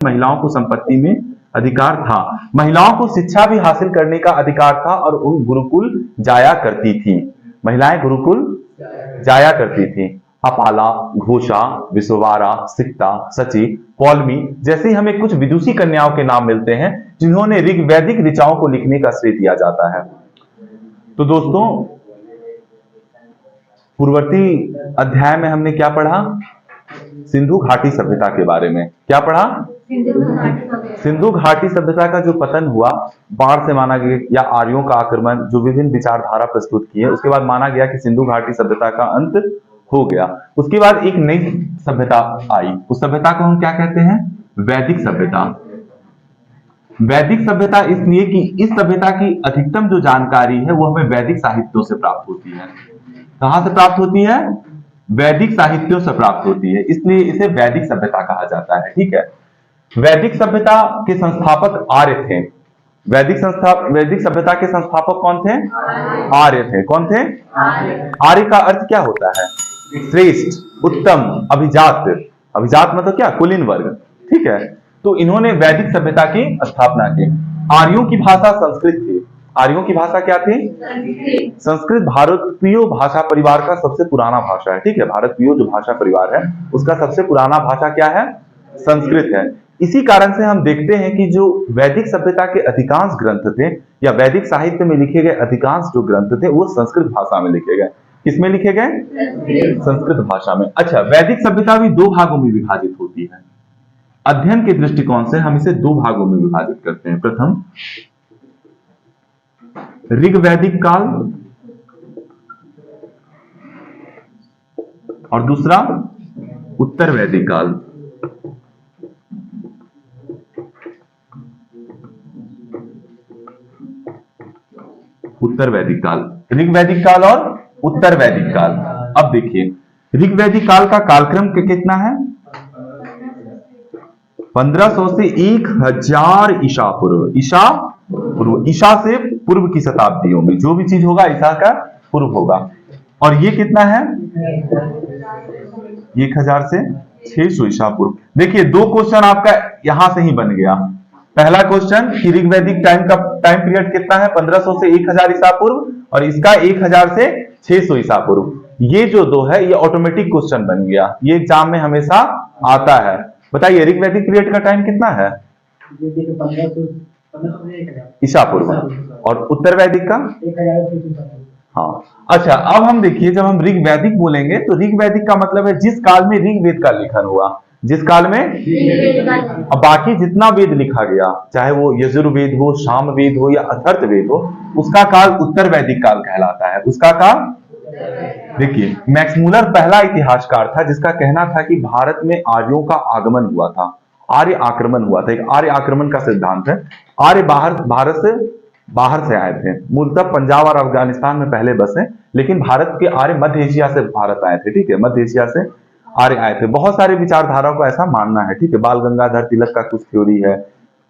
महिलाओं को संपत्ति में अधिकार था, महिलाओं को शिक्षा भी हासिल करने का अधिकार था और वो गुरुकुल जाया करती थी। महिलाएं गुरुकुल जाया करती थी। अपाला, घोषा, विश्ववारा, सिक्ता, सची, पौलमी जैसी हमें कुछ विदुषी कन्याओं के नाम मिलते हैं जिन्होंने ऋग्वैदिक ऋचाओं को लिखने का श्रेय दिया जाता है। तो दोस्तों, पूर्ववर्ती अध्याय में हमने क्या पढ़ा? सिंधु घाटी सभ्यता के बारे में। क्या पढ़ा? सिंधु घाटी सभ्यता का जो पतन हुआ, बाढ़ से माना गया या आर्यों का आक्रमण, जो विभिन्न विचारधारा प्रस्तुत किए, उसके बाद माना गया कि सिंधु घाटी सभ्यता का अंत हो गया। उसके बाद एक नई सभ्यता आई। उस सभ्यता को हम क्या कहते हैं? वैदिक सभ्यता। वैदिक सभ्यता इसलिए कि इस सभ्यता की अधिकतम जो जानकारी है वो हमें वैदिक साहित्यों से प्राप्त होती है। कहां से प्राप्त होती है? वैदिक साहित्यों से प्राप्त होती है, इसलिए इसे वैदिक सभ्यता कहा जाता है। ठीक है। वैदिक सभ्यता के संस्थापक आर्य थे। वैदिक सभ्यता के संस्थापक कौन थे? आर्य थे। कौन थे? आर्य का अर्थ क्या होता है? श्रेष्ठ, उत्तम, अभिजात। अभिजात मतलब क्या? कुलीन वर्ग। ठीक है। तो इन्होंने वैदिक सभ्यता की स्थापना की। आर्यों की भाषा संस्कृत थी। आर्यों की भाषा क्या थी? संस्कृत भारतीय भाषा परिवार का सबसे पुराना भाषा है। ठीक है। भारतीय जो भाषा परिवार है उसका सबसे पुराना भाषा क्या है? संस्कृत है। इसी कारण से हम देखते हैं कि जो वैदिक सभ्यता के अधिकांश ग्रंथ थे या वैदिक साहित्य में लिखे गए अधिकांश जो ग्रंथ थे वो संस्कृत भाषा में लिखे गए। किसमें लिखे गए? संस्कृत भाषा में। अच्छा, वैदिक सभ्यता भी दो भागों में विभाजित होती है। अध्ययन के दृष्टिकोण से हम इसे दो भागों में विभाजित करते हैं। प्रथम ऋग्वैदिक काल और दूसरा उत्तर वैदिक काल। उत्तर वैदिक काल, ऋग्वैदिक काल और उत्तर वैदिक काल। अब देखिए, ऋग्वैदिक काल का कालक्रम कितना है? 1500 से 1000 ईसा पूर्व। ईसा से पूर्व की शताब्दियों में जो भी चीज होगा ईसा का पूर्व होगा। और ये कितना है? 1000 से 600 ईसा पूर्व। देखिए, दो क्वेश्चन आपका यहां से ही बन गया। पहला क्वेश्चन कि ऋग्वैदिक टाइम पीरियड कितना है? 1500 से 1000 ईसा पूर्व, और इसका 1000 से 600 ईसा पूर्व। ये जो दो है ये ऑटोमेटिक क्वेश्चन बन गया, ये एग्जाम में हमेशा आता है। बताइए, ऋग्वैदिक पीरियड का टाइम कितना है? ईसा पूर्व। और उत्तर वैदिक का? हाँ। अच्छा, अब हम देखिए, जब हम ऋग्वैदिक बोलेंगे तो ऋग्वैदिक का मतलब है जिस काल में ऋग्वेद का लेखन हुआ। जिस काल में अब बाकी जितना वेद लिखा गया, चाहे वो यजुर्वेद हो, सामवेद हो या अथर्ववेद हो, उसका काल उत्तर वैदिक काल कहलाता है। उसका काल देखिए, मैक्स मुलर पहला इतिहासकार था जिसका कहना था कि भारत में आर्यों का आगमन हुआ था, आर्य आक्रमण हुआ था। एक आर्य आक्रमण का सिद्धांत है। आर्य बाहर से आए थे, मूलतः पंजाब और अफगानिस्तान में पहले बसे, लेकिन भारत के आर्य मध्य एशिया से भारत आए थे। ठीक है। मध्य एशिया से आर्य आए थे। बहुत सारे विचारधाराओं को ऐसा मानना है। ठीक है। बाल गंगाधर तिलक का कुछ थ्योरी है,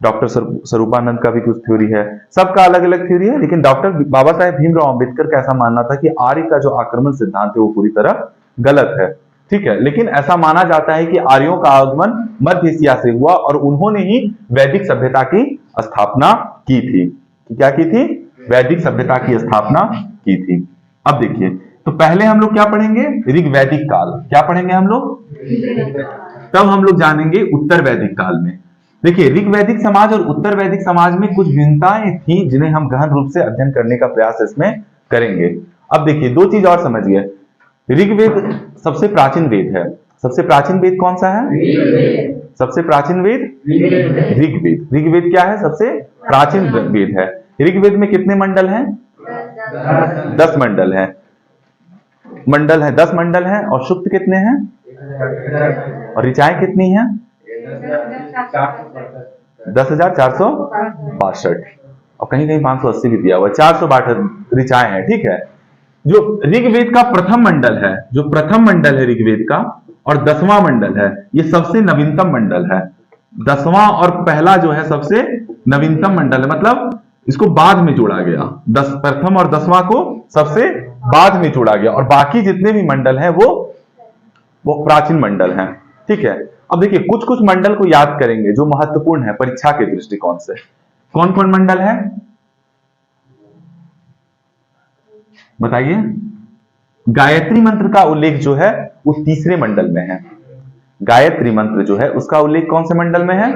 डॉक्टर स्वरूपानंद का भी कुछ थ्योरी है, सबका अलग अलग थ्योरी है। लेकिन डॉक्टर बाबा साहेब भीमराव अंबेडकर का ऐसा मानना था कि आर्य का जो आक्रमण सिद्धांत है वो पूरी तरह गलत है। ठीक है। लेकिन ऐसा माना जाता है कि आर्यों का आगमन मध्य एशिया से हुआ और उन्होंने ही वैदिक सभ्यता की स्थापना की थी। क्या की थी? वैदिक सभ्यता की स्थापना की थी। अब देखिए, तो पहले हम लोग क्या पढ़ेंगे? ऋग्वैदिक काल। क्या पढ़ेंगे हम लोग? तब हम लोग जानेंगे उत्तर वैदिक काल में। देखिए, ऋग्वैदिक समाज और उत्तर वैदिक समाज में कुछ भिन्नताएं थी जिन्हें हम गहन रूप से अध्ययन करने का प्रयास इसमें करेंगे। अब देखिए, दो चीज और समझिए। ऋग्वेद सबसे प्राचीन वेद है। सबसे प्राचीन वेद कौन सा है? सबसे प्राचीन वेद ऋग्वेद। ऋग्वेद क्या है? सबसे प्राचीन वेद है। ऋग्वेद में कितने मंडल हैं? 10 मंडल हैं। 10 मंडल हैं। और सूक्त कितने हैं? और ऋचाएं कितनी हैं? 10,462। और कहीं कहीं 580 भी दिया हुआ है। 462 ऋचाएं हैं। ठीक है। जो ऋग्वेद का प्रथम मंडल है, जो प्रथम मंडल है ऋग्वेद का, और 10वां मंडल है, ये सबसे नवीनतम मंडल है। 10वां और पहला जो है सबसे नवीनतम मंडल है, मतलब इसको बाद में जोड़ा गया। प्रथम और 10वां को सबसे बाद में जोड़ा गया, और बाकी जितने भी मंडल हैं वो प्राचीन मंडल हैं। ठीक है। अब देखिए कुछ कुछ मंडल को याद करेंगे जो महत्वपूर्ण है परीक्षा के दृष्टिकोण से। कौन कौन मंडल है बताइए। गायत्री मंत्र का उल्लेख जो है वो तीसरे मंडल में है। गायत्री मंत्र जो है उसका उल्लेख कौन से मंडल में है?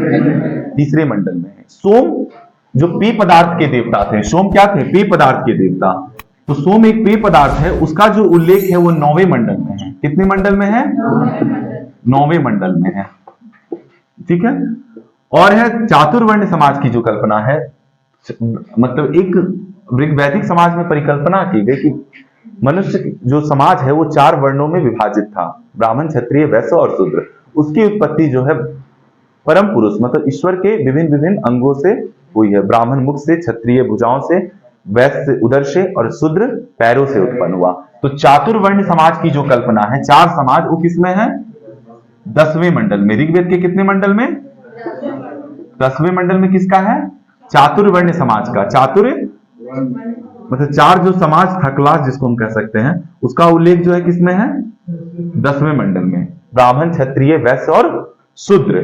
तीसरे मंडल में है। सोम जो पेय पदार्थ के देवता थे, सोम क्या थे? पेय पदार्थ के देवता। तो सोम एक पेय पदार्थ है, उसका जो उल्लेख है वो 9वें मंडल में है। कितने मंडल में है? 9वें मंडल में है। ठीक है। और है चातुर्वर्ण समाज की जो कल्पना है, मतलब एक ऋग्वैदिक समाज में परिकल्पना की गई कि मनुष्य जो समाज है वो 4 वर्णों में विभाजित था, ब्राह्मण, क्षत्रिय, वैश्य और शूद्र। उसकी उत्पत्ति जो है परम पुरुष मतलब ईश्वर के विभिन्न विभिन्न अंगों से हुई है। ब्राह्मण मुख से, क्षत्रिय भुजाओं से, वैश्य उदर से और शूद्र पैरों से उत्पन्न हुआ। तो चातुर्वर्ण समाज की जो कल्पना है, 4 समाज, वो किसमें है? 10वें मंडल में। ऋग्वेद के कितने मंडल में? 10वें मंडल में किसका है? चातुर्वर्ण समाज का। चातुर मतलब 4 जो समाज था, क्लास जिसको हम कह सकते हैं, उसका उल्लेख जो है किसमें है? 10वें मंडल में। ब्राह्मण, क्षत्रिय, वैश्य और शूद्र।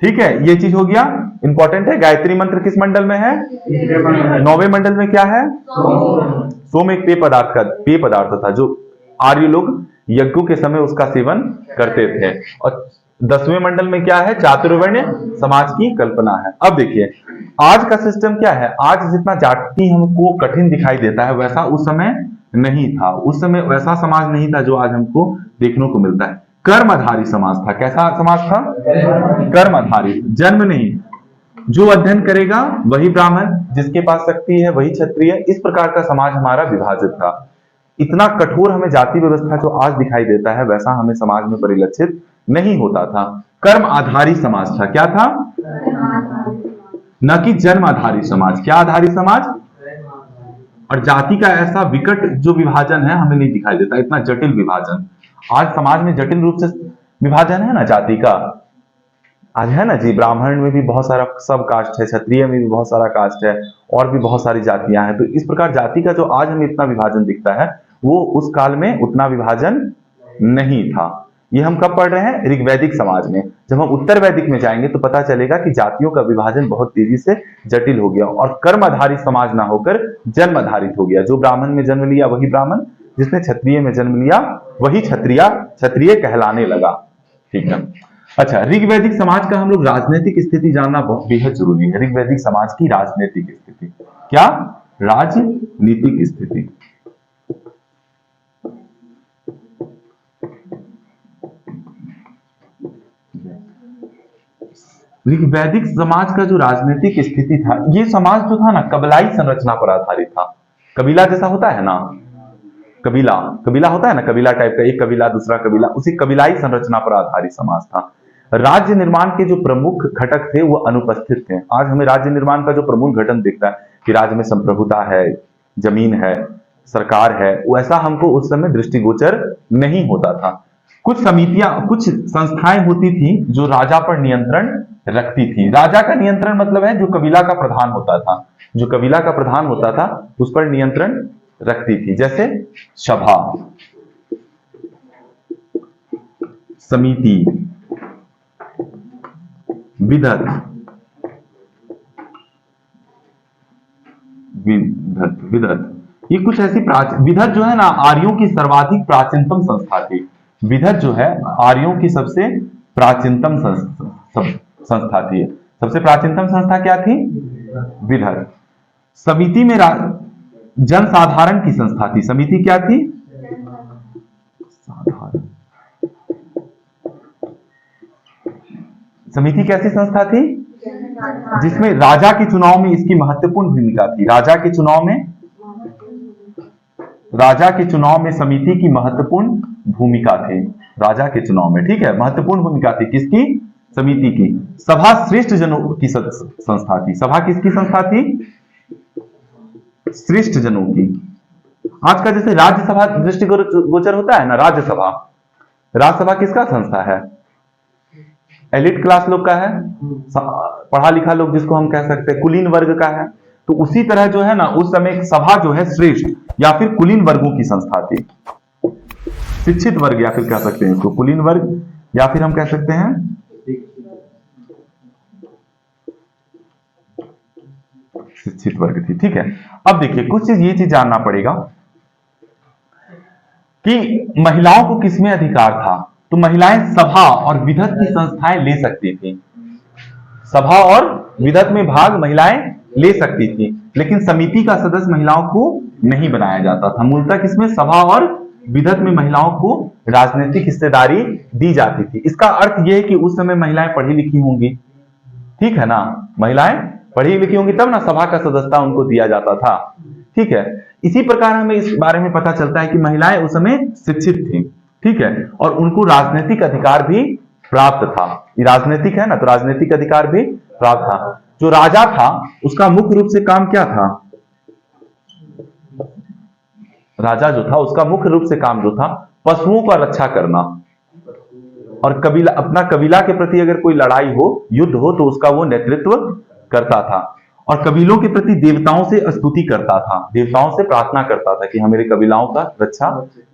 ठीक है, ये चीज हो गया, इंपॉर्टेंट है। गायत्री मंत्र किस मंडल में है? 9वें मंडल में। क्या है? सोम एक पेय पदार्थ था जो आर्य लोग यज्ञों के समय उसका सेवन करते थे। और 10वें मंडल में क्या है? चातुर्वर्ण समाज की कल्पना है। अब देखिए आज का सिस्टम क्या है। आज जितना जाति हमको कठिन दिखाई देता है वैसा उस समय नहीं था। उस समय वैसा समाज नहीं था जो आज हमको देखने को मिलता है। कर्मधारी समाज था। कैसा समाज था? कर्मधारी, जन्म नहीं, जो अध्ययन करेगा वही ब्राह्मण, जिसके पास शक्ति है वही क्षत्रिय। इस प्रकार का समाज हमारा विभाजित था। इतना कठोर हमें जाति व्यवस्था जो आज दिखाई देता है वैसा हमें समाज में परिलक्षित नहीं होता था। कर्म आधारी समाज था। क्या था? न कि जन्म आधारी समाज। क्या आधारी समाज? और जाति का ऐसा विकट जो विभाजन है हमें नहीं दिखाई देता, इतना जटिल विभाजन। आज समाज में जटिल रूप से विभाजन है ना जाति का, आज है ना जी। ब्राह्मण में भी बहुत सारा सब कास्ट है, क्षत्रिय में भी बहुत सारा कास्ट है, और भी बहुत सारी जातियां हैं। तो इस प्रकार जाति का जो आज हमें इतना विभाजन दिखता है वो उस काल में उतना विभाजन नहीं था। ये हम कब पढ़ रहे हैं? ऋग्वैदिक समाज में। जब हम उत्तर वैदिक में जाएंगे तो पता चलेगा कि जातियों का विभाजन बहुत तेजी से जटिल हो गया और कर्म आधारित समाज ना होकर जन्म आधारित हो गया। जो ब्राह्मण में जन्म लिया वही ब्राह्मण, जिसने क्षत्रिय में जन्म लिया वही क्षत्रिय कहलाने लगा। ठीक है। अच्छा, ऋग्वैदिक समाज का हम लोग राजनीतिक स्थिति जानना बहुत बेहद जरूरी है। ऋग्वैदिक समाज की राजनीतिक स्थिति क्या? राजनीतिक स्थिति। ऋग्वैदिक समाज का जो राजनीतिक स्थिति था, ये समाज जो था ना कबीलाई संरचना पर आधारित था। कबीला जैसा होता है ना, कबीला होता है ना, कबीला टाइप का, एक कबीला दूसरा कबीला, उसी कबीलाई संरचना पर आधारित समाज था। राज्य निर्माण के जो प्रमुख घटक थे वो अनुपस्थित थे। आज हमें राज्य निर्माण का जो प्रमुख घटक दिखता है कि राज्य में संप्रभुता है, जमीन है, सरकार है, वैसा हमको उस समय दृष्टिगोचर नहीं होता था। कुछ समितियां, कुछ संस्थाएं होती थी जो राजा पर नियंत्रण रखती थी। राजा का नियंत्रण मतलब है जो कबीला का प्रधान होता था, जो कबीला का प्रधान होता था उस पर नियंत्रण रखती थी। जैसे सभा, समिति, विधत, ये कुछ ऐसी विधत जो है ना आर्यों की सर्वाधिक प्राचीनतम संस्था थी। विधत जो है आर्यों की सबसे प्राचीनतम संस्था थी। सबसे प्राचीनतम संस्था क्या थी? विधत। समिति में जनसाधारण की संस्था थी। समिति क्या थी? साधारण। समिति कैसी संस्था थी? जिसमें राजा के चुनाव में इसकी महत्वपूर्ण भूमिका थी। राजा के चुनाव में समिति की महत्वपूर्ण भूमिका थी। राजा के चुनाव में, ठीक है, महत्वपूर्ण भूमिका थी। किसकी? समिति की। सभा श्रेष्ठ जनों की संस्था थी। सभा किसकी संस्था थी? श्रेष्ठ जनों की। आज का जैसे राज्यसभा दृष्टिगोचर होता है ना, राज्यसभा किसका संस्था है? एलिट क्लास लोग का है, पढ़ा लिखा लोग जिसको हम कह सकते हैं, कुलीन वर्ग का है। तो उसी तरह जो है ना उस समय सभा जो है श्रेष्ठ या फिर कुलीन वर्गों की संस्था थी। शिक्षित वर्ग या फिर कह सकते हैं इसको कुलीन वर्ग, या फिर हम कह सकते हैं शिक्षित वर्ग थी। ठीक है, अब देखिए कुछ चीज ये चीज जानना पड़ेगा कि महिलाओं को किसमें अधिकार था। तो महिलाएं सभा और विधत की संस्थाएं ले सकती थी, सभा और विधत में भाग महिलाएं ले सकती थी, लेकिन समिति का सदस्य महिलाओं को नहीं बनाया जाता था। मूलतः किसमें, सभा और विधत में महिलाओं को राजनीतिक हिस्सेदारी दी जाती थी। इसका अर्थ यह है कि उस समय महिलाएं पढ़ी लिखी होंगी, ठीक है ना, महिलाएं पढ़ी लिखी होंगी तब ना सभा का सदस्यता उनको दिया जाता था। ठीक है, इसी प्रकार हमें इस बारे में पता चलता है कि महिलाएं उस समय शिक्षित थी, ठीक है, और उनको राजनीतिक अधिकार भी प्राप्त था। ये राजनीतिक है ना, तो राजनीतिक अधिकार भी प्राप्त था। जो राजा था उसका मुख्य रूप से काम क्या था, राजा जो था उसका मुख्य रूप से काम जो था पशुओं का रक्षा करना, और कबीला, अपना कबीला के प्रति अगर कोई लड़ाई हो, युद्ध हो, तो उसका वो नेतृत्व करता था, और कबीलों के प्रति देवताओं से स्तुति करता था, देवताओं से प्रार्थना करता था कि हमारे कबीलाओं का रक्षा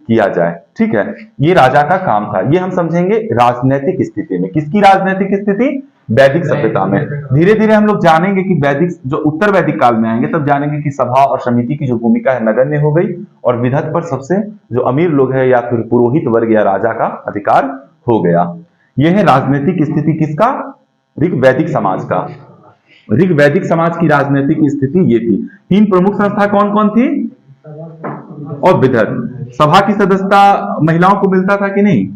किया जाए। ठीक है, ये राजा का काम था। ये हम समझेंगे राजनीतिक स्थिति में। किसकी राजनीतिक स्थिति, वैदिक सभ्यता में। धीरे धीरे हम लोग जानेंगे कि वैदिक, जो उत्तर वैदिक काल में आएंगे तब जानेंगे कि सभा और समिति की जो भूमिका है नगण्य हो गई, और विधत पर सबसे जो अमीर लोग है या फिर पुरोहित वर्ग या राजा का अधिकार हो गया। यह है राजनीतिक स्थिति किसका, ऋग वैदिक समाज का। ऋग वैदिक समाज की राजनीतिक स्थिति ये थी। तीन प्रमुख संस्था कौन कौन थी, और विधत। सभा की सदस्यता महिलाओं को मिलता था कि नहीं,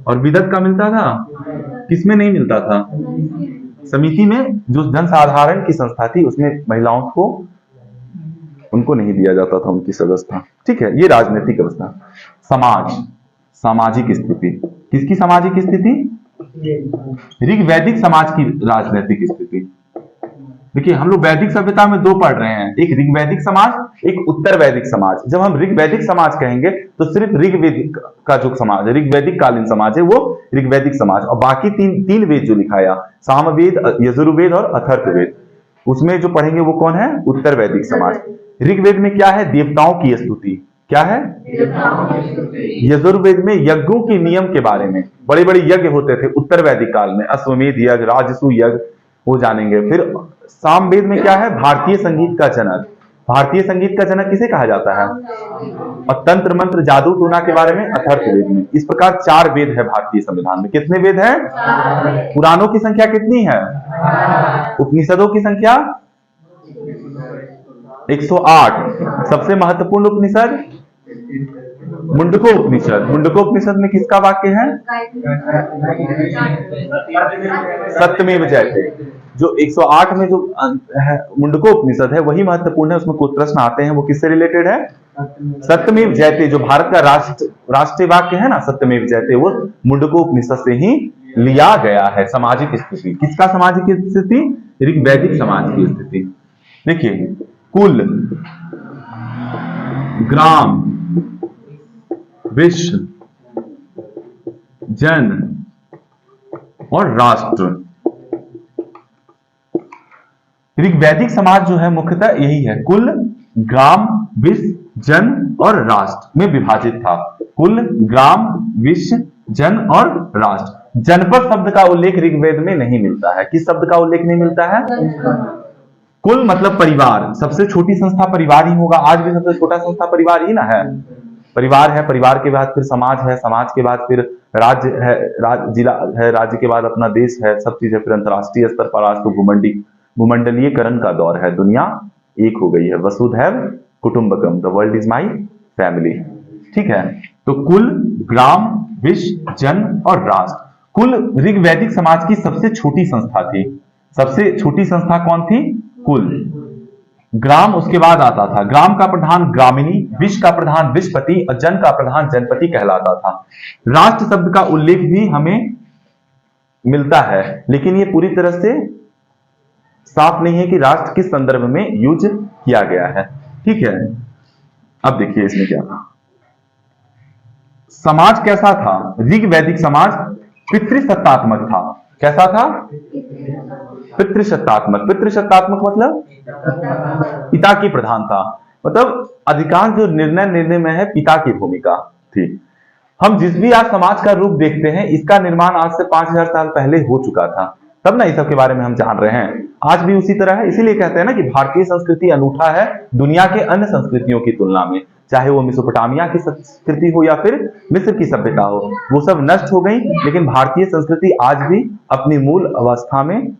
और विधत का मिलता था, किसमें नहीं मिलता था, समिति में, जो जनसाधारण की संस्था थी उसमें महिलाओं को, उनको नहीं दिया जाता था उनकी सदस्यता। ठीक है, ये राजनीतिक अवस्था। समाज, सामाजिक स्थिति, किसकी सामाजिक स्थिति, ऋग वैदिक समाज की राजनीतिक स्थिति। देखिए हम लोग वैदिक सभ्यता में दो पढ़ रहे हैं, एक ऋग वैदिक समाज, एक उत्तर वैदिक समाज। जब हम ऋग वैदिक समाज कहेंगे तो सिर्फ ऋग वैदिक का जो समाज है, ऋग वैदिक कालीन समाज है, वो ऋग वैदिक समाज, और बाकी तीन वेद जो लिखाया, सामवेद, यजुर्वेद और अथर्ववेद, उसमें जो पढ़ेंगे वो कौन है, उत्तर वैदिक समाज। ऋग्वेद में क्या है, देवताओं की स्तुति, क्या है, यजुर्वेद में यज्ञों के नियम के बारे में, बड़े बड़े यज्ञ होते थे उत्तर वैदिक काल में, अश्वमेध यज्ञ, राजसू यज्ञ, वो जानेंगे। फिर सामवेद में क्या है, भारतीय संगीत का जनक। भारतीय संगीत का जनक किसे कहा जाता है, और तंत्र मंत्र जादू टोना के बारे में अथर्ववेद में। इस प्रकार 4 वेद है भारतीय संविधान में। कितने वेद हैं, पुराणों की संख्या कितनी है, उपनिषदों की संख्या 108। सबसे महत्वपूर्ण उपनिषद मुंडकोपनिषद। मुंडकोपनिषद में किसका वाक्य है, सत्यमेव जयते। जो 108 में जो मुंडकोपनिषद है वही महत्वपूर्ण है। उसमें कुछ प्रश्न आते हैं, वो किससे रिलेटेड है, सत्यमेव जयते। जो भारत का राष्ट्रीय वाक्य है ना, सत्यमेव जयते, वो मुंडकोपनिषद से ही लिया गया है। सामाजिक स्थिति, किसका सामाजिक स्थिति, ऋग वैदिक समाज की स्थिति। देखिए कुल, ग्राम, विश्व, जन और राष्ट्र। ऋग वैदिक समाज जो है मुख्यतः यही है, कुल, ग्राम, विश्व, जन और राष्ट्र में विभाजित था। कुल, ग्राम, विश्व, जन और राष्ट्र। जनपद शब्द का उल्लेख ऋग्वेद में नहीं मिलता है। किस शब्द का उल्लेख नहीं मिलता है, कुल मतलब परिवार। सबसे छोटी संस्था परिवार ही होगा, आज भी सबसे छोटा संस्था परिवार ही ना है। परिवार है, परिवार के बाद फिर समाज है, समाज के बाद फिर राज्य है, जिला है, राज्य के बाद अपना देश है, सब चीजें। फिर अंतरराष्ट्रीय स्तर पर आज तो भूमंडलीयकरण का दौर है, दुनिया एक हो गई है। वसुधैव कुटुंबकम, the world is my family. ठीक है, तो कुल, ग्राम, विश्व, जन और राष्ट्र। कुल ऋग वैदिक समाज की सबसे छोटी संस्था थी। सबसे छोटी संस्था कौन थी, कुल। ग्राम उसके बाद आता था, ग्राम का प्रधान ग्रामिणी, विश्व का प्रधान विश्वपति और जन का प्रधान जनपति कहलाता था। राष्ट्र शब्द का उल्लेख भी हमें मिलता है, लेकिन ये पूरी तरह से साफ नहीं है कि राष्ट्र किस संदर्भ में यूज किया गया है। ठीक है, अब देखिए इसमें क्या था, समाज कैसा था। ऋग वैदिक समाज पितृसत्तात्मक था। कैसा था, पितृसत्तात्मक। पितृसत्तात्मक मतलब पिता की प्रधानता, मतलब अधिकांश जो निर्णय में है पिता की भूमिका थी। हम जिस भी आज समाज का रूप देखते हैं, इसका निर्माण आज से 5000 साल पहले हो चुका था। तब ना इस सब के बारे में हम जान रहे हैं। आज भी उसी तरह है, इसीलिए कहते हैं ना कि भारतीय संस्कृति अनूठा है दुनिया के अन्य संस्कृतियों की तुलना में। चाहे वो मेसोपोटामिया की संस्कृति हो या फिर मिस्र की सभ्यता हो, वो सब नष्ट हो गई, लेकिन भारतीय संस्कृति आज भी अपनी मूल अवस्था में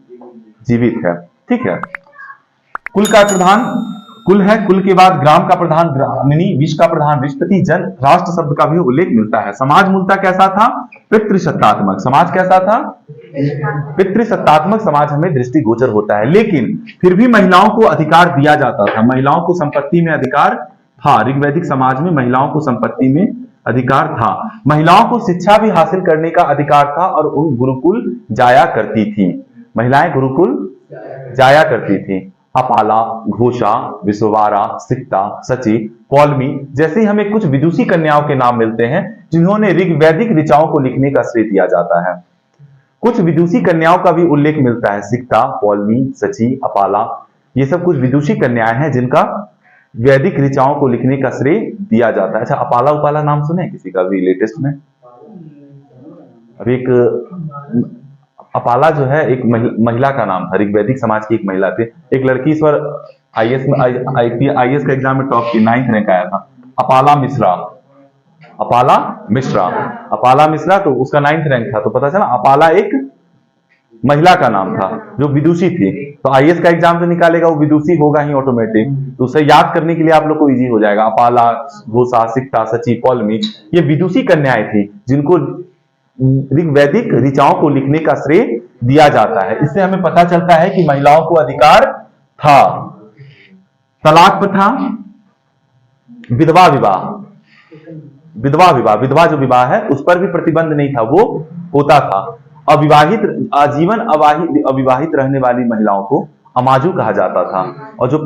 जीवित है। ठीक है। कुल का प्रधान कुल है, कुल के बाद ग्राम का प्रधान ग्रामिणी, विश्व का प्रधान विश्वपति, जन राष्ट्र शब्द का भी उल्लेख मिलता है। समाज मूलतः कैसा था? पितृसत्तात्मक। समाज कैसा था? पितृसत्तात्मक समाज हमें दृष्टिगोचर होता है, लेकिन फिर भी महिलाओं को अधिकार दिया जाता था, महिलाओं को संपत्ति में अधिकार था। ऋग्वैदिक समाज में महिलाओं को संपत्ति में अधिकार था, महिलाओं को शिक्षा भी हासिल करने का अधिकार था और उन गुरुकुल जाया करती थी। महिलाएं गुरुकुल जाया करती थी। अपाला, घोषा, विश्ववारा, सिक्ता, सची, पौलमी जैसी हमें कुछ विदुषी कन्याओं के नाम मिलते हैं जिन्होंने ऋग्वैदिक ऋचाओं को लिखने का श्रेय दिया जाता है। कुछ विदुषी कन्याओं का भी उल्लेख मिलता है, सिक्ता, पौलमी, सची, अपाला, ये सब कुछ विदुषी कन्याएं हैं जिनका वैदिक ऋचाओं को लिखने का श्रेय दिया जाता है। अच्छा, अपाला उपाला नाम सुने किसी का भी लेटेस्ट में? अब एक अपाला जो है एक महिला का नाम था, ऋग्वैदिक समाज की एक महिला थी। एक लड़की इस बार आईएएस में आईएएस का एग्जाम में टॉप की 9th रैंक आया था, अपाला मिश्रा। अपाला मिश्रा तो उसका 9th रैंक था, तो पता चला अपाला एक महिला का नाम था जो विदुषी थी। तो आईएएस का एग्जाम जो निकालेगा वो विदुषी होगा ही ऑटोमेटिक, तो उसे याद करने के लिए आप लोग को इजी हो जाएगा। अपाला, घोषा, सिक्ता, सची, पौलमी ये विदुषी कन्याएं थी जिनको ऋग्वैदिक ऋचाओं को लिखने का श्रेय दिया जाता है। इससे हमें पता चलता है कि महिलाओं को अधिकार था। तलाक प्रथा, विधवा जो विवाह है उस पर भी प्रतिबंध नहीं था, वो होता था। आजीवन अविवाहित रहने वाली महिलाओं को अमाजू कहा जाता था, और जो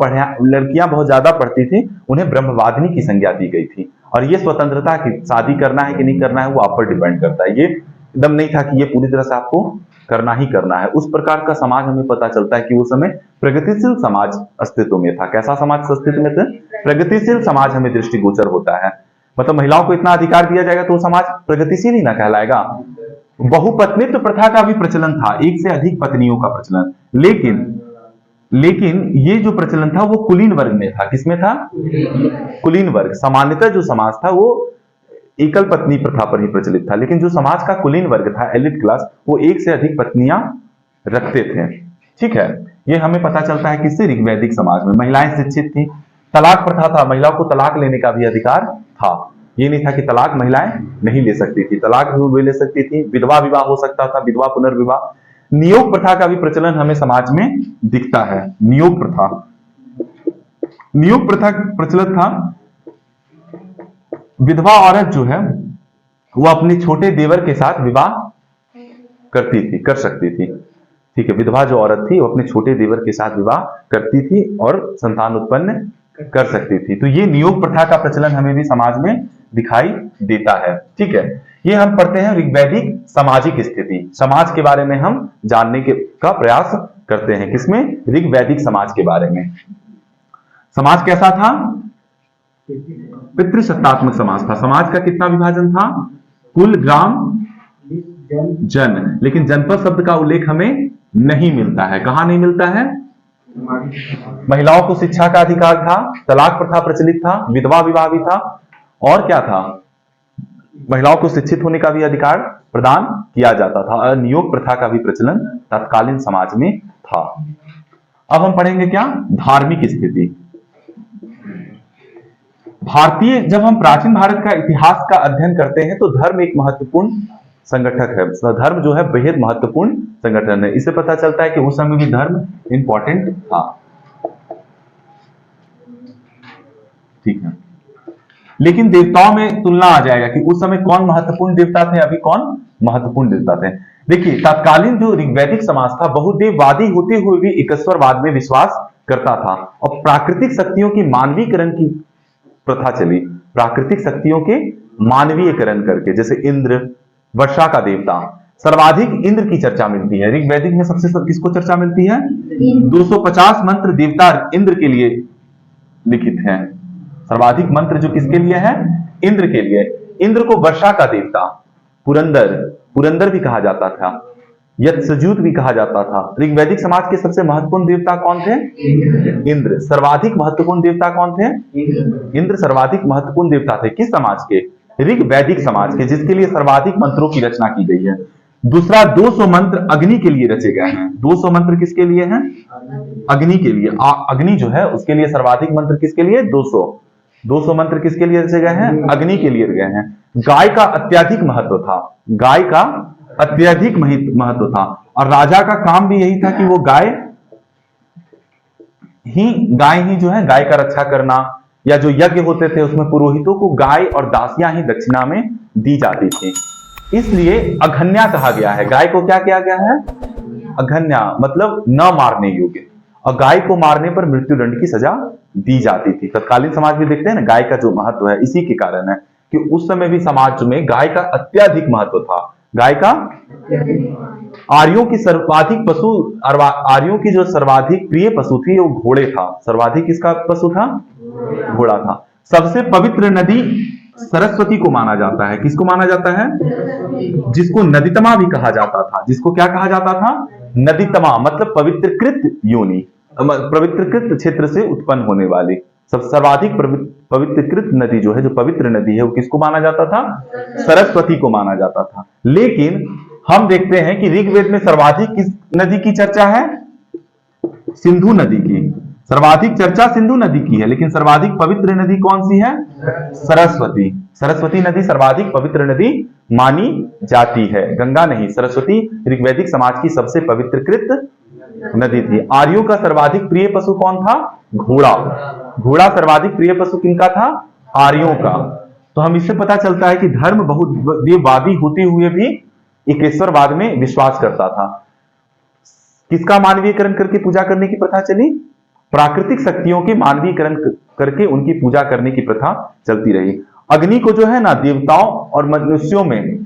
लड़कियां बहुत ज्यादा पढ़ती थी उन्हें ब्रह्मवादिनी की संज्ञा दी गई थी। और ये स्वतंत्रता की शादी करना है कि नहीं करना है वो आप पर डिपेंड करता है। ये एकदम नहीं था कि ये पूरी तरह से आपको करना ही करना है। उस प्रकार का समाज हमें पता चलता है कि उस समय प्रगतिशील समाज अस्तित्व में था। कैसा समाज अस्तित्व में था? प्रगतिशील समाज हमें दृष्टिगोचर होता है। मतलब महिलाओं को इतना अधिकार दिया जाएगा तो वो समाज प्रगतिशील ही ना कहलाएगा। बहुपत्नित्व प्रथा का भी प्रचलन था, एक से अधिक पत्नियों का प्रचलन, लेकिन ये जो प्रचलन था वो कुलीन वर्ग में था। किसमें था? कुलीन वर्ग। सामान्यतः जो समाज था वो एकल पत्नी प्रथा पर ही प्रचलित था, लेकिन जो समाज का कुलीन वर्ग था, एलिट क्लास, वो एक से अधिक पत्नियां रखते थे। ठीक है, ये हमें पता चलता है किससे? ऋग्वैदिक समाज में। महिलाएं शिक्षित थी। तलाक प्रथा था, महिलाओं को तलाक लेने का भी अधिकार था। ये नहीं था कि तलाक महिलाएं नहीं ले सकती थी, तलाक भी ले सकती थी। विधवा विवाह हो सकता था, विधवा पुनर्विवाह। नियोग प्रथा का भी प्रचलन हमें समाज में दिखता है। नियोग प्रथा प्रचलित था। विधवा औरत जो है वो अपने छोटे देवर के साथ विवाह कर सकती थी। ठीक है, विधवा जो औरत थी वो अपने छोटे देवर के साथ विवाह करती थी और संतान उत्पन्न कर सकती थी। तो ये नियोग प्रथा का प्रचलन हमें भी समाज में दिखाई देता है। ठीक है, ये हम पढ़ते हैं ऋग्वैदिक सामाजिक स्थिति। समाज के बारे में हम जानने का प्रयास करते हैं। किसमें? ऋग्वैदिक समाज के बारे में। समाज कैसा था? पितृसत्तात्मक समाज था। समाज का कितना विभाजन था? कुल, ग्राम, जन। लेकिन जनपद शब्द का उल्लेख हमें नहीं मिलता है। कहां नहीं मिलता है? महिलाओं को शिक्षा का अधिकार था, तलाक प्रथा प्रचलित था, विधवा विवाह भी था, और क्या था? महिलाओं को शिक्षित होने का भी अधिकार प्रदान किया जाता था, और नियोग प्रथा का भी प्रचलन तत्कालीन समाज में था। अब हम पढ़ेंगे क्या? धार्मिक स्थिति। जब हम प्राचीन भारत का इतिहास का अध्ययन करते हैं तो धर्म एक महत्वपूर्ण संगठक है। धर्म जो है बेहद महत्वपूर्ण संगठन है। इससे पता चलता है कि उस समय भी धर्म इंपॉर्टेंट था। ठीक है, लेकिन देवताओं में तुलना आ जाएगा कि उस समय कौन महत्वपूर्ण देवता थे, अभी कौन महत्वपूर्ण देवता थे। देखिए, तत्कालीन जो ऋग्वैदिक समाज था बहुदेववादी होते हुए भी एकस्वरवाद में विश्वास करता था, और प्राकृतिक शक्तियों की मानवीकरण की प्रथा चली। प्राकृतिक शक्तियों के मानवीयकरण करके, जैसे इंद्र, वर्षा का देवता, सर्वाधिक इंद्र की चर्चा मिलती है ऋग्वैदिक में। सबसे किसको चर्चा मिलती है? 250 मंत्र देवता इंद्र के लिए लिखित हैं। सर्वाधिक मंत्र जो किसके लिए है? इंद्र के लिए। इंद्र को वर्षा का देवता, पुरंदर भी कहा जाता था। यत्सजुत भी कहा जाता था। ऋग्वैदिक समाज के सबसे महत्वपूर्ण देवता कौन थे? इंद्र। सर्वाधिक महत्वपूर्ण देवता कौन थे? इंद्र सर्वाधिक महत्वपूर्ण देवता थे। किस समाज के? ऋग्वैदिक समाज के, जिसके लिए सर्वाधिक मंत्रों की रचना की गई है। दूसरा, 200 मंत्र अग्नि के लिए रचे गए हैं। 200 मंत्र किसके लिए हैं? अग्नि के लिए। अग्नि जो है उसके लिए सर्वाधिक मंत्र किसके लिए? 200 मंत्र किसके लिए रचे गए हैं? अग्नि के लिए गए हैं। गाय का अत्यधिक महत्व था। गाय का अत्यधिक महत्व था, और राजा का काम भी यही था कि वो गाय ही जो है गाय का रक्षा करना, या जो यज्ञ होते थे उसमें पुरोहितों को गाय और दासियां ही दक्षिणा में दी जाती थी। इसलिए अघन्या कहा गया है। गाय को क्या किया गया है? अघन्या, मतलब न मारने योग्य, और गाय को मारने पर मृत्युदंड की सजा दी जाती थी। तत्कालीन समाज में देखते हैं ना गाय का जो महत्व है, इसी के कारण है कि उस समय भी समाज में गाय का अत्यधिक महत्व था। गाय का आर्यों की सर्वाधिक पशु, आर्यों की जो सर्वाधिक प्रिय पशु थी वो घोड़े था। सर्वाधिक किसका पशु था? घोड़ा था। सबसे पवित्र नदी सरस्वती को माना जाता है। किसको माना जाता है? जिसको नदीतमा भी कहा जाता था। जिसको क्या कहा जाता था? नदीतमा, मतलब पवित्रकृत योनि, पवित्रकृत क्षेत्र से उत्पन्न होने वाली। सब सर्वाधिक पवित्रकृत नदी जो है, जो पवित्र नदी है, वो किसको माना जाता था? सरस्वती को माना जाता था। लेकिन हम देखते हैं कि ऋग्वेद में सर्वाधिक किस नदी की चर्चा है? सिंधु नदी की। सर्वाधिक चर्चा सिंधु नदी की है, लेकिन सर्वाधिक पवित्र नदी कौन सी है? सरस्वती। सरस्वती नदी सर्वाधिक पवित्र नदी मानी जाती है, गंगा नहीं। सरस्वती ऋग्वैदिक समाज की सबसे पवित्रकृत नदी थी। आर्यों का सर्वाधिक प्रिय पशु कौन था? घोड़ा। घोड़ा सर्वाधिक प्रिय पशु किनका था? आर्यों का। तो हम इससे पता चलता है कि धर्म बहुदेववादी होते हुए भी एकेश्वरवाद में विश्वास करता था। किसका मानवीयकरण करके पूजा करने की प्रथा चली? प्राकृतिक शक्तियों के मानवीयकरण करके उनकी पूजा करने की प्रथा चलती रही। अग्नि को जो है ना देवताओं और मनुष्यों में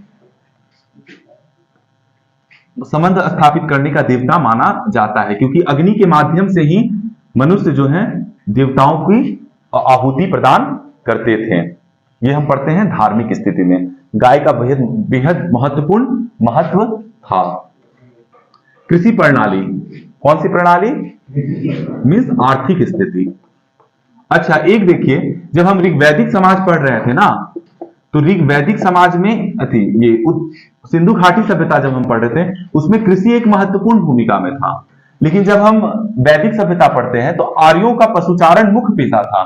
संबंध स्थापित करने का देवता माना जाता है, क्योंकि अग्नि के माध्यम से ही मनुष्य जो है देवताओं की आहुति प्रदान करते थे। ये हम पढ़ते हैं धार्मिक स्थिति में। गाय का बेहद महत्वपूर्ण महत्व था। कृषि प्रणाली, कौन सी प्रणाली? मीन्स आर्थिक स्थिति। अच्छा, एक देखिए, जब हम ऋग्वैदिक समाज पढ़ रहे थे ना, तो ऋग्वैदिक समाज में ये सिंधु घाटी सभ्यता जब हम पढ़ रहे थे, उसमें कृषि एक महत्वपूर्ण भूमिका में था। लेकिन जब हम वैदिक सभ्यता पढ़ते हैं तो आर्यों का पशुचारण मुख्य पेशा था।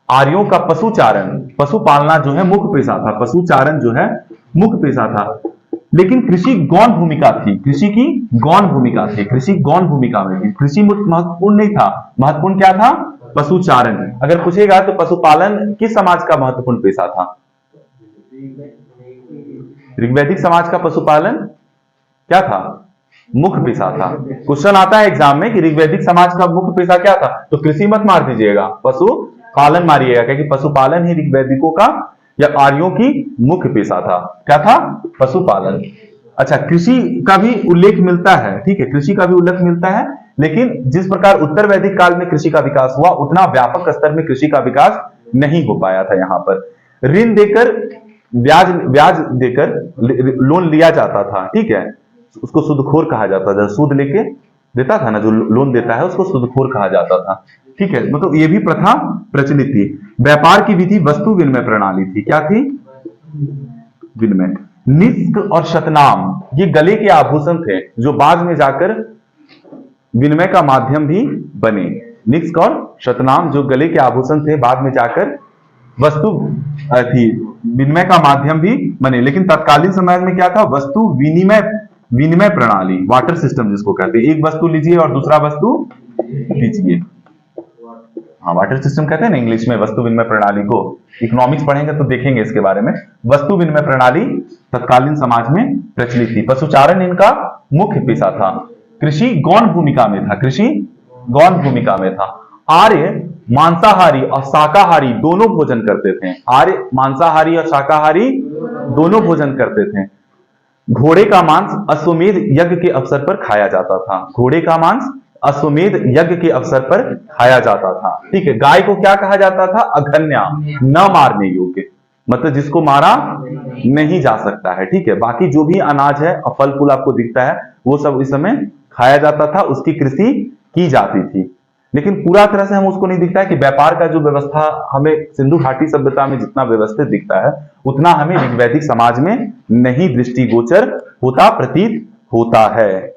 आर्यों का पशुचारण, पशु पालना जो है मुख्य पेशा था। पशुचारण जो है मुख्य पेशा था, लेकिन कृषि गौण भूमिका थी। कृषि की गौण भूमिका थी। कृषि गौण भूमिका में थी। कृषि महत्वपूर्ण नहीं था। महत्वपूर्ण क्या था? पशुचारण। अगर पूछेगा तो पशुपालन किस समाज का महत्वपूर्ण पेशा था? ऋग्वैदिक समाज का पशुपालन क्या था? मुख्य पेशा था। क्वेश्चन आता है एग्जाम में कि ऋग्वैदिक समाज का मुख्य पेशा क्या था, तो कृषि मत मार दीजिएगा, पशुपालन मारिएगा, क्योंकि पशुपालन ही ऋग्वैदिकों का या आर्यों की मुख्य पेशा था। क्या था? पशुपालन। अच्छा, कृषि का भी उल्लेख मिलता है, ठीक है, कृषि का भी उल्लेख मिलता है, लेकिन जिस प्रकार उत्तर वैदिक काल में कृषि का विकास हुआ, उतना व्यापक स्तर में कृषि का विकास नहीं हो पाया था। यहाँ पर ऋण देकर, ब्याज देकर लोन लिया जाता था, ठीक है, उसको सूदखोर कहा जाता था। सूद लेके देता था ना, जो लोन देता है उसको सूदखोर कहा जाता था, ठीक है। मतलब ये भी प्रथा प्रचलित थी। व्यापार की विधि वस्तु विनिमय प्रणाली थी। क्या थी? विनिमय। निष्क और शतनाम ये गले के आभूषण थे, जो बाद में जाकर विनिमय का माध्यम भी बने। निष्क और शतनाम जो गले के आभूषण थे, बाद में जाकर वस्तु थी, विनिमय का माध्यम भी बने। लेकिन तत्कालीन समाज में क्या था? वस्तु विनिमय प्रणाली, वाटर सिस्टम जिसको कहते हैं। एक वस्तु लीजिए और दूसरा वस्तु लीजिए, हाँ, वाटर सिस्टम कहते हैं ना इंग्लिश में वस्तु विनिमय प्रणाली को। इकोनॉमिक्स पढ़ेंगे तो देखेंगे इसके बारे में। वस्तु विनिमय प्रणाली तत्कालीन समाज में प्रचलित थी। पशुचारण इनका मुख्य पेशा था। कृषि गौण भूमिका में था। कृषि गौण भूमिका में था। आर्य मांसाहारी और शाकाहारी दोनों भोजन करते थे। आर्य मांसाहारी और शाकाहारी दोनों भोजन करते थे। घोड़े का मांस अश्वमेध यज्ञ के अवसर पर खाया जाता था। घोड़े का मांस अश्वमेध यज्ञ के अवसर पर खाया जाता था, ठीक है। गाय को क्या कहा जाता था? अघन्या, न मारने योग्य। मतलब जिसको मारा नहीं जा सकता है, ठीक है। बाकी जो भी अनाज है और फल फूल आपको दिखता है वो सब इस समय खाया जाता था, उसकी कृषि की जाती थी। लेकिन पूरा तरह से हम उसको नहीं दिखता है कि व्यापार का जो व्यवस्था हमें सिंधु घाटी सभ्यता में जितना व्यवस्थित दिखता है उतना हमें ऋग्वैदिक समाज में नहीं दृष्टिगोचर होता प्रतीत होता है।